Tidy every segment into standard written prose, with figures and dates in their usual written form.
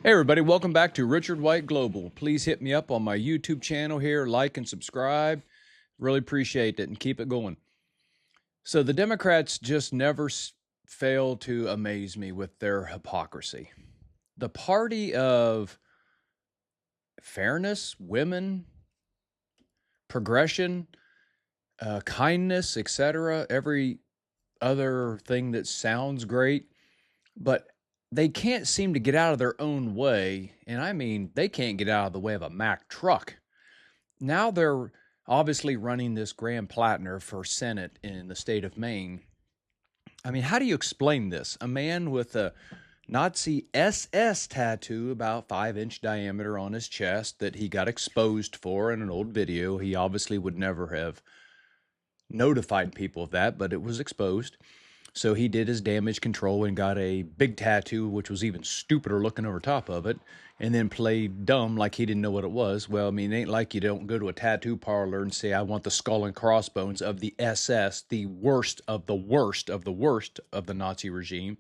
Hey everybody, welcome back to Richard White Global. Please hit me up on my YouTube channel here, like and subscribe. Really appreciate it and keep it going. So the Democrats just never fail to amaze me with their hypocrisy. The party of fairness, women, progression, kindness, etc., every other thing that sounds great, but they can't seem to get out of their own way. And I mean, they can't get out of the way of a Mack truck. Now they're obviously running this Graham Platner for Senate in the state of Maine. I mean, how do you explain this? A man with a Nazi SS tattoo about 5-inch diameter on his chest that he got exposed for in an old video. He obviously would never have notified people of that, but it was exposed. So he did his damage control and got a big tattoo, which was even stupider looking over top of it, and then played dumb like he didn't know what it was. Well, I mean, it ain't like you don't go to a tattoo parlor and say, I want the skull and crossbones of the SS, the worst of the worst of the worst of the Nazi regime,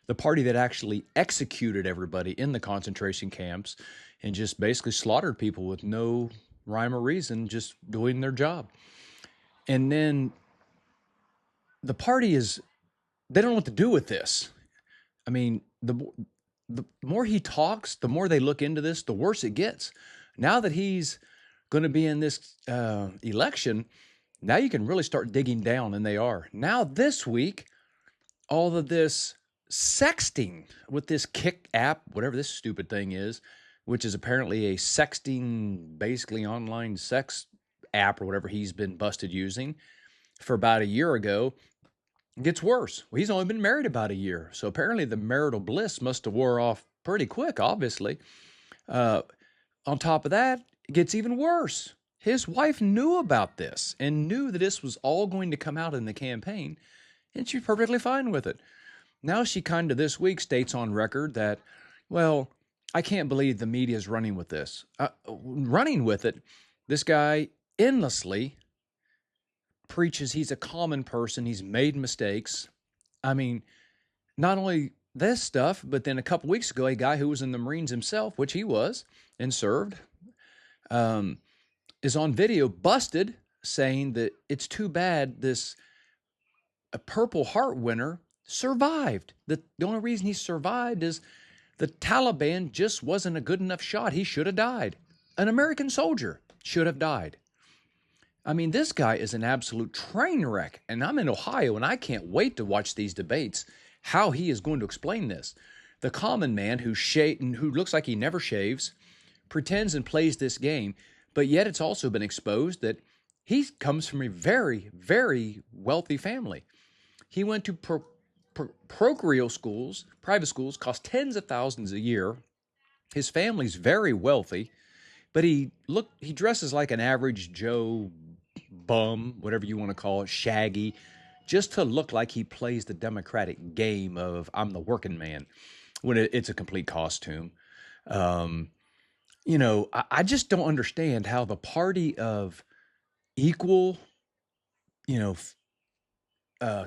the party that actually executed everybody in the concentration camps and just basically slaughtered people with no rhyme or reason, just doing their job. And then the party they don't know what to do with this. I mean, the more he talks, the more they look into this, the worse it gets. Now that he's going to be in this election, now you can really start digging down, and they are. Now this week, all of this sexting with this Kick app, whatever this stupid thing is, which is apparently a sexting, basically online sex app or whatever he's been busted using for about a year ago, gets worse. Well, he's only been married about a year, so apparently the marital bliss must have wore off pretty quick, obviously. On top of that, it gets even worse. His wife knew about this and knew that this was all going to come out in the campaign, and she's perfectly fine with it. Now she kind of this week states on record that, well, I can't believe the media is running with this. Running with it, this guy endlessly preaches he's a common person, he's made mistakes. I mean, not only this stuff, but then a couple weeks ago, a guy who was in the Marines himself, which he was and served, is on video busted saying that it's too bad a Purple Heart winner survived. The only reason he survived is the Taliban just wasn't a good enough shot. He should have died. An American soldier should have died. I mean, this guy is an absolute train wreck, and I'm in Ohio, and I can't wait to watch these debates, how he is going to explain this. The common man who looks like he never shaves, pretends and plays this game, but yet it's also been exposed that he comes from a very, very wealthy family. He went to parochial schools, private schools, cost tens of thousands a year. His family's very wealthy, but he dresses like an average Joe bum, whatever you want to call it, shaggy, just to look like he plays the Democratic game of I'm the working man, when it's a complete costume. I just don't understand how the party of equal,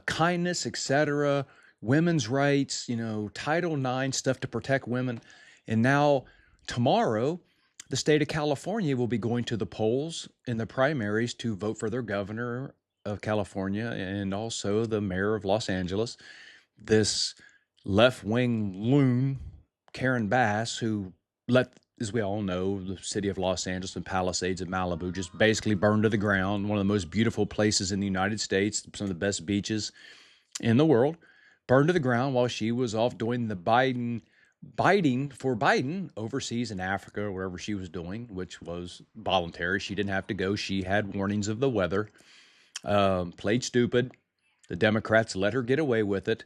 kindness, etc., women's rights, Title IX stuff to protect women, and now tomorrow, the state of California will be going to the polls in the primaries to vote for their governor of California and also the mayor of Los Angeles. This left-wing loon, Karen Bass, who as we all know, the city of Los Angeles and Palisades of Malibu just basically burned to the ground. One of the most beautiful places in the United States, some of the best beaches in the world, burned to the ground while she was off doing the biting for Biden overseas in Africa or wherever she was doing, which was voluntary. She didn't have to go. She had warnings of the weather. Played stupid. The Democrats let her get away with it.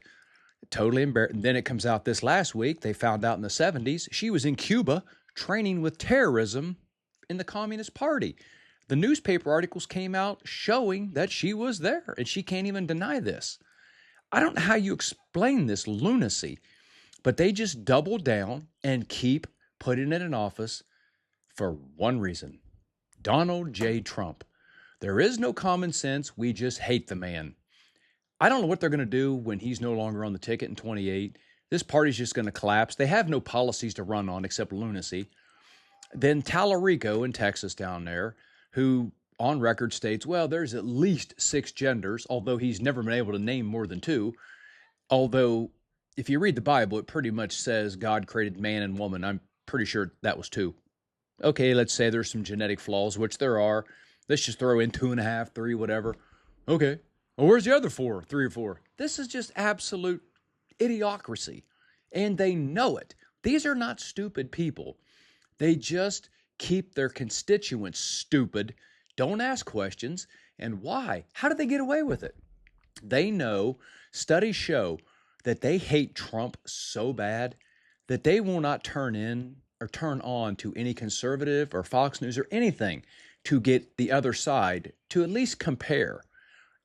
Totally embarrassed. And then it comes out this last week, they found out in the 70s, she was in Cuba training with terrorism in the Communist Party. The newspaper articles came out showing that she was there, and she can't even deny this. I don't know how you explain this lunacy. But they just double down and keep putting it in office for one reason: Donald J. Trump. There is no common sense. We just hate the man. I don't know what they're going to do when he's no longer on the ticket in 28. This party's just going to collapse. They have no policies to run on except lunacy. Then Talarico in Texas down there, who on record states, well, there's at least 6 genders, although he's never been able to name more than 2. Although, if you read the Bible, it pretty much says God created man and woman. I'm pretty sure that was 2. Okay, let's say there's some genetic flaws, which there are. Let's just throw in 2.5, 3, whatever. Okay. Well, where's the other 4, 3 or 4? This is just absolute idiocracy. And they know it. These are not stupid people. They just keep their constituents stupid, don't ask questions. And why? How did they get away with it? They know, studies show that they hate Trump so bad that they will not turn in or turn on to any conservative or Fox News or anything to get the other side to at least compare.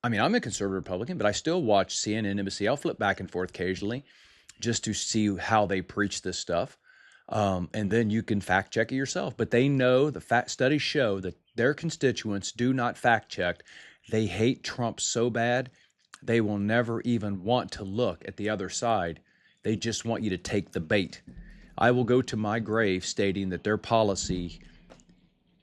I mean, I'm a conservative Republican, but I still watch CNN, NBC. I'll flip back and forth occasionally just to see how they preach this stuff. And then you can fact check it yourself. But they know, the studies show that their constituents do not fact check. They hate Trump so bad, they will never even want to look at the other side. They just want you to take the bait. I will go to my grave stating that their policy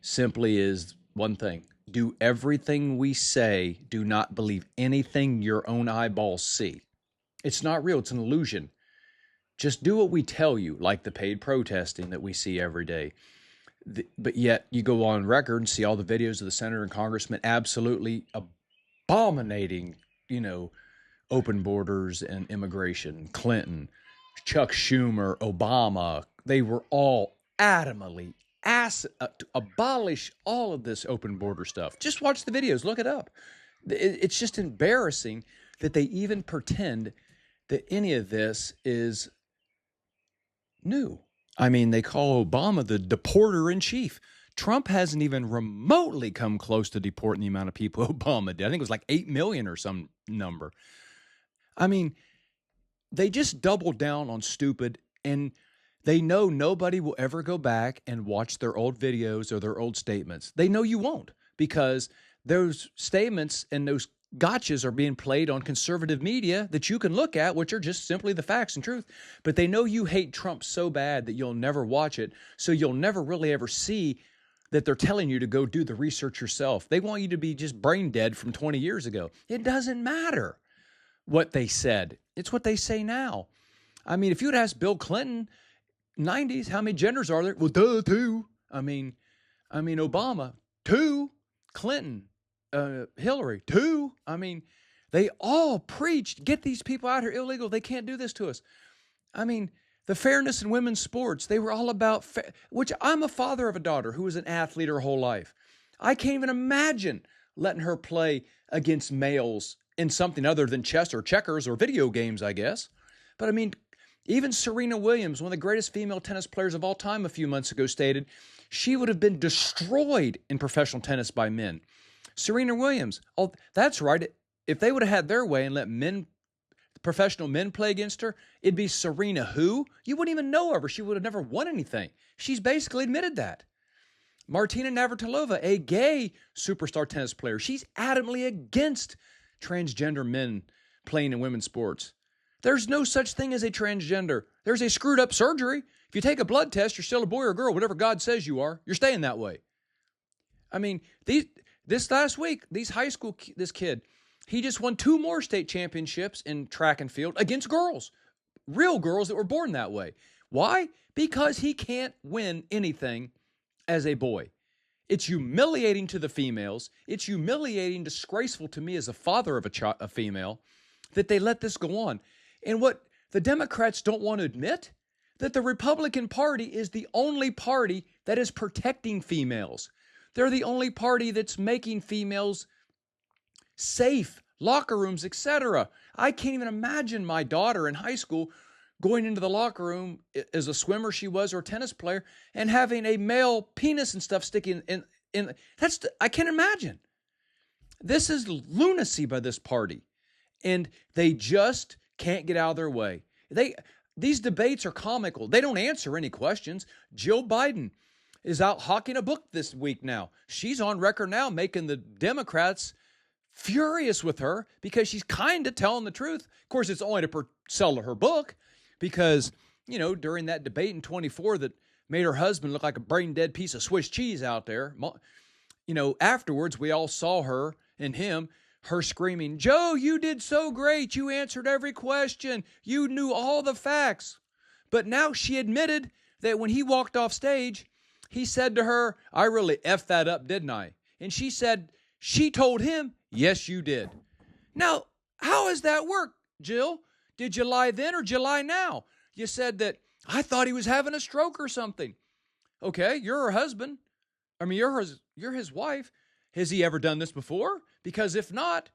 simply is one thing. Do everything we say. Do not believe anything your own eyeballs see. It's not real. It's an illusion. Just do what we tell you, like the paid protesting that we see every day. But yet you go on record and see all the videos of the senator and congressman absolutely abominating, open borders and immigration. Clinton, Chuck Schumer, Obama, they were all adamantly to abolish all of this open border stuff. Just watch the videos, look it up. It's just embarrassing that they even pretend that any of this is new. I mean, they call Obama the deporter-in-chief. Trump hasn't even remotely come close to deporting the amount of people Obama did. I think it was like 8 million or some number. I mean, they just doubled down on stupid, and they know nobody will ever go back and watch their old videos or their old statements. They know you won't, because those statements and those gotchas are being played on conservative media that you can look at, which are just simply the facts and truth. But they know you hate Trump so bad that you'll never watch it, so you'll never really ever see that they're telling you to go do the research yourself. They want you to be just brain dead from 20 years ago. It doesn't matter what they said. It's what they say now. I mean, if you'd asked Bill Clinton, 90s, how many genders are there? Well, 2. I mean, Obama, 2. Clinton, Hillary, 2. I mean, they all preached, get these people out here illegal. They can't do this to us. I mean, the fairness in women's sports, they were all about, which I'm a father of a daughter who was an athlete her whole life. I can't even imagine letting her play against males in something other than chess or checkers or video games, I guess. But I mean, even Serena Williams, one of the greatest female tennis players of all time, a few months ago stated she would have been destroyed in professional tennis by men. Serena Williams, oh, that's right. If they would have had their way and let professional men play against her, it'd be Serena who? You wouldn't even know of her. She would have never won anything. She's basically admitted that. Martina Navratilova, a gay superstar tennis player, she's adamantly against transgender men playing in women's sports. There's no such thing as a transgender. There's a screwed up surgery. If you take a blood test, you're still a boy or a girl, whatever God says you are. You're staying that way. I mean, this last week, this kid, he just won 2 more state championships in track and field against girls, real girls that were born that way. Why? Because he can't win anything as a boy. It's humiliating to the females. It's humiliating, disgraceful to me as a father of a female that they let this go on. And what the Democrats don't want to admit, that the Republican Party is the only party that is protecting females. They're the only party that's making females safe, locker rooms, etc. I can't even imagine my daughter in high school going into the locker room as a swimmer she was or a tennis player and having a male penis and stuff sticking in. I can't imagine. This is lunacy by this party. And they just can't get out of their way. These debates are comical. They don't answer any questions. Joe Biden is out hawking a book this week now. She's on record now making the Democrats furious with her because she's kind of telling the truth. Of course, it's only to sell her book, because, during that debate in 24 that made her husband look like a brain dead piece of Swiss cheese out there, afterwards we all saw her and her screaming, "Joe, you did so great. You answered every question. You knew all the facts." But now she admitted that when he walked off stage, he said to her, "I really effed that up, didn't I?" And she said, she told him, "Yes, you did." Now, how does that work, Jill? Did you lie then or did you lie now? You said that, "I thought he was having a stroke or something." Okay, you're her husband. You're his wife. Has he ever done this before? Because if not,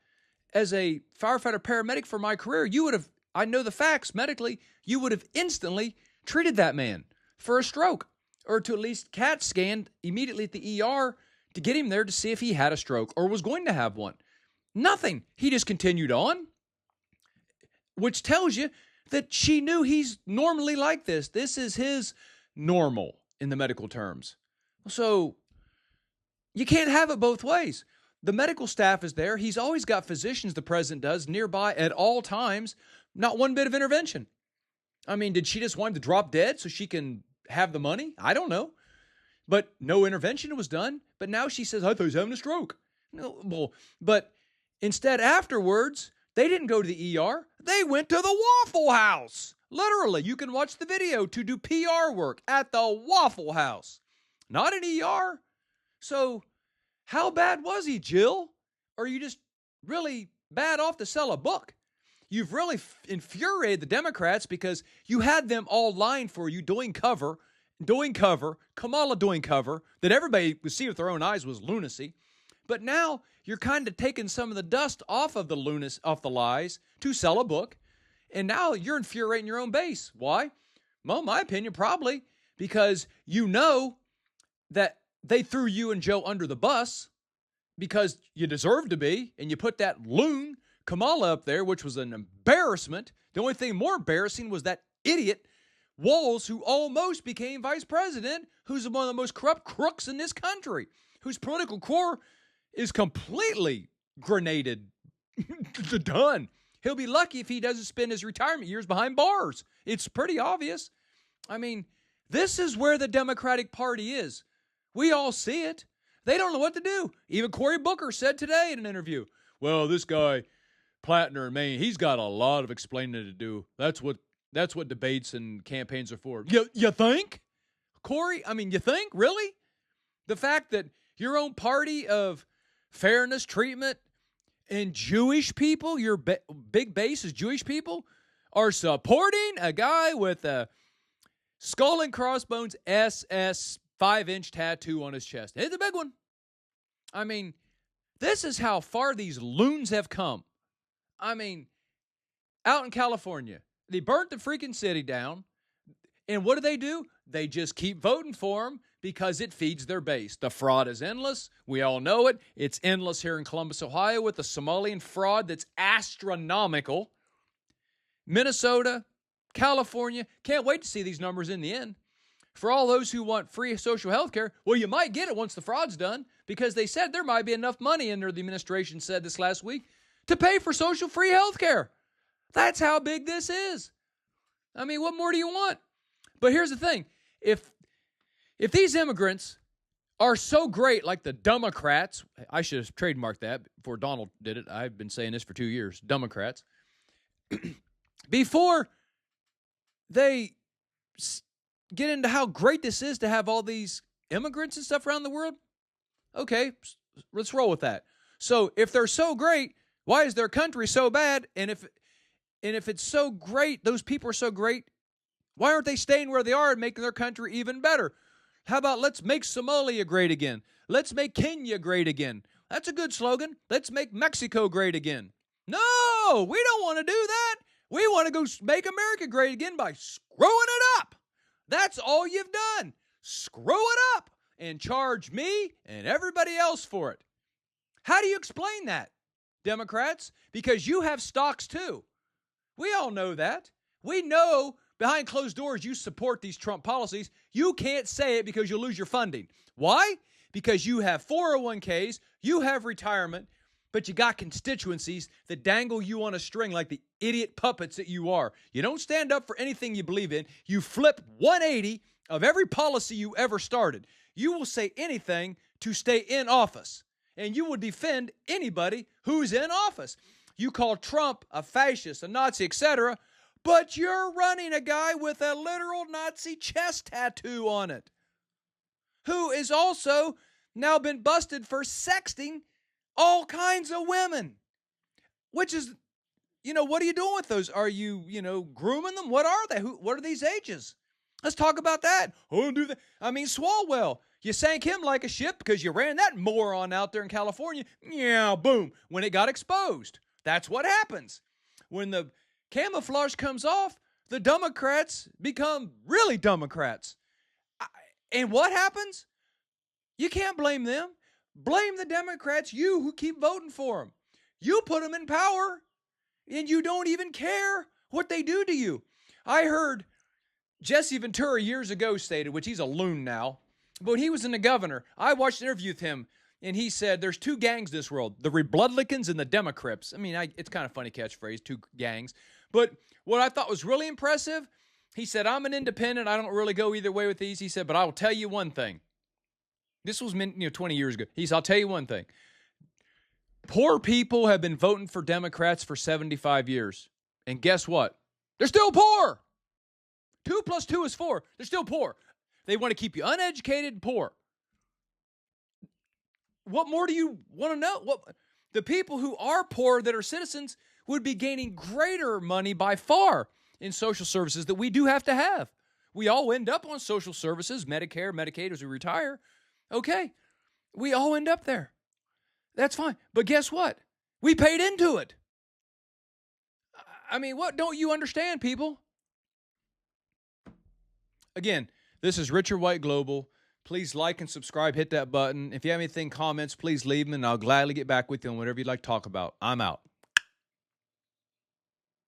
as a firefighter paramedic for my career, I know the facts medically, you would have instantly treated that man for a stroke, or to at least CAT scanned immediately at the ER to get him there to see if he had a stroke or was going to have one. Nothing. He just continued on, which tells you that she knew he's normally like this. This is his normal in the medical terms. So you can't have it both ways. The medical staff is there. He's always got physicians, the president does, nearby at all times. Not one bit of intervention. Did she just want him to drop dead so she can have the money? I don't know. But no intervention was done. But now she says, "I thought he was having a stroke." No, well, but instead afterwards, they didn't go to the ER. They went to the Waffle House. Literally, you can watch the video to do PR work at the Waffle House. Not an ER. So how bad was he, Jill? Or are you just really bad off to sell a book? You've really infuriated the Democrats because you had them all lying for you, doing cover, Kamala doing cover, that everybody could see with their own eyes was lunacy. But now you're kind of taking some of the dust off of the lies to sell a book. And now you're infuriating your own base. Why? Well, my opinion, probably because you know that they threw you and Joe under the bus because you deserved to be, and you put that loon, Kamala, up there, which was an embarrassment. The only thing more embarrassing was that idiot Walz, who almost became vice president, who's one of the most corrupt crooks in this country, whose political core is completely grenaded, done. He'll be lucky if he doesn't spend his retirement years behind bars. It's pretty obvious. This is where the Democratic Party is. We all see it. They don't know what to do. Even Cory Booker said today in an interview, "Well, this guy, Platner in Maine, he's got a lot of explaining to do. That's what debates and campaigns are for." You think? Cory, you think? Really? The fact that your own party of fairness, treatment, and Jewish people, your big base is Jewish people, are supporting a guy with a skull and crossbones SS 5-inch tattoo on his chest. It's a big one. This is how far these loons have come. Out in California, they burnt the freaking city down. And what do? They just keep voting for him because it feeds their base. The fraud is endless. We all know it. It's endless here in Columbus, Ohio, with the Somalian fraud that's astronomical. Minnesota, California, can't wait to see these numbers in the end. For all those who want free social health care, well, you might get it once the fraud's done, because they said there might be enough money in there, the administration said this last week, to pay for social free health care. That's how big this is. What more do you want? But here's the thing. If these immigrants are so great, like the Democrats, I should have trademarked that before Donald did it. I've been saying this for 2 years, Democrats. Before they get into how great this is to have all these immigrants and stuff around the world, okay, let's roll with that. So if they're so great, why is their country so bad? And if it's so great, those people are so great, why aren't they staying where they are and making their country even better? How about let's make Somalia great again? Let's make Kenya great again. That's a good slogan. Let's make Mexico great again. No, we don't want to do that. We want to go make America great again by screwing it up. That's all you've done. Screw it up and charge me and everybody else for it. How do you explain that, Democrats? Because you have stocks too. We all know that. We know behind closed doors you support these Trump policies. You can't say it because you'll lose your funding. Why? Because you have 401ks, you have retirement, but you got constituencies that dangle you on a string like the idiot puppets that you are. You don't stand up for anything you believe in. You flip 180 of every policy you ever started. You will say anything to stay in office, and you will defend anybody who's in office. You call Trump a fascist, a Nazi, etc., but you're running a guy with a literal Nazi chest tattoo on it, who is also now been busted for sexting all kinds of women, which is, what are you doing with those? Are you, grooming them? What are they? What are these ages? Let's talk about that. Oh, do that. I mean, Swalwell, you sank him like a ship because you ran that moron out there in California. Yeah, boom. When it got exposed. That's what happens. When the camouflage comes off, the Democrats become really Democrats. And what happens? You can't blame them. Blame the Democrats, you who keep voting for them. You put them in power, and you don't even care what they do to you. I heard Jesse Ventura years ago stated, which he's a loon now, but he was in the governor. I watched an interview with him, and he said there's two gangs in this world, the Republicans and the Democrats. I mean, it's kind of a funny catchphrase, two gangs. But what I thought was really impressive, he said, I'm an independent. I don't really go either way with these. He said, but I will tell you one thing. This was 20 years ago. He said, I'll tell you one thing. Poor people have been voting for Democrats for 75 years. And guess what? They're still poor. 2 + 2 is 4. They're still poor. They want to keep you uneducated and poor. What more do you want to know? The people who are poor that are citizens would be gaining greater money by far in social services that we do have to have. We all end up on social services, Medicare, Medicaid as we retire. Okay, we all end up there. That's fine. But guess what? We paid into it. I mean, what don't you understand, people? Again, this is Richard White Global. Please like and subscribe. Hit that button. If you have anything, comments, please leave them, and I'll gladly get back with you on whatever you'd like to talk about. I'm out.